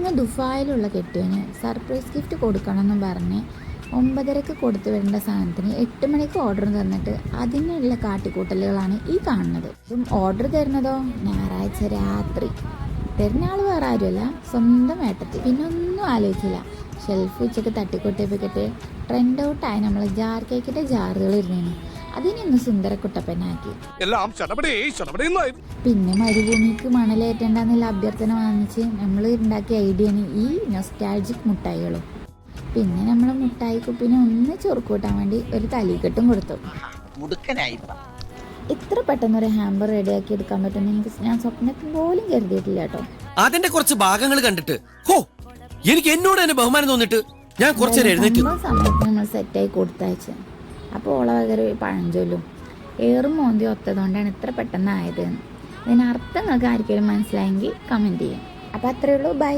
അങ്ങ് ദുബായിലുള്ള കെട്ടിയവന് surprise gift കൊടുക്കണമെന്നും പറഞ്ഞ് 9:30 കൊടുത്തു വരേണ്ട സാധനത്തിന് 8 മണിക്ക് ഓർഡർ തന്നിട്ട് അതിനുള്ള കാട്ടിക്കൂട്ടലുകളാണ് ഈ കാണുന്നത്. ഇതും ഓർഡർ തരുന്നതോ ഞായറാഴ്ച രാത്രി. തരുന്ന ആൾ വേറെ ആരുമല്ല, സ്വന്തം ഏട്ടത്തി. പിന്നെ ഒന്നും ആലോചിച്ചില്ല, ഷെൽഫ് ഉച്ചക്ക് തട്ടിക്കൊട്ടിപ്പിക്കട്ട് ട്രെൻഡ് ഔട്ടായി നമ്മൾ ജാർ കേക്കിൻ്റെ ജാറുകൾ ഇരുന്നു. അതിനൊന്ന് സുന്ദരക്കുട്ടപ്പനാക്കി. പിന്നെ മരുഭൂമിക്ക് മണലേറ്റണ്ടെന്നുള്ള അഭ്യർത്ഥന വാങ്ങിച്ച് നമ്മൾ ഉണ്ടാക്കിയ ഐഡിയാണ് ഈ നൊസ്റ്റാൾജിക് മുട്ടായികളും. പിന്നെ നമ്മൾ മുട്ടായി കുപ്പിനെ ഒന്ന് ചൊറുക്കൂട്ടാൻ വേണ്ടി ഒരു തലീക്കെട്ടും കൊടുത്തു. ഇത്ര പെട്ടെന്നൊരു ഹാമ്പർ റെഡിയാക്കി എടുക്കാൻ പറ്റുമെന്ന് എനിക്ക് ഞാൻ സ്വപ്നത്തിൽ പോലും കരുതിയിട്ടില്ല കേട്ടോ. അതിന്റെ കുറച്ച് ഭാഗങ്ങൾ കണ്ടിട്ട് എനിക്ക് എന്നോട് തന്നെ ബഹുമാനം തോന്നിട്ട് ഞാൻ കുറച്ച് സമയത്ത് നമ്മൾ സെറ്റായി കൊടുത്തയച്ചു. അപ്പോൾ ഓളവകര് പഴഞ്ചൊല്ലും ഏറും മോന്തി ഒത്തതുകൊണ്ടാണ് ഇത്ര പെട്ടെന്ന് ആയത്. ഇതിനർത്ഥം നിങ്ങൾക്ക് ആർക്കെങ്കിലും മനസ്സിലായെങ്കിൽ കമൻറ്റ് ചെയ്യാം. അപ്പോൾ അത്രയേ ഉള്ളൂ. ബൈ.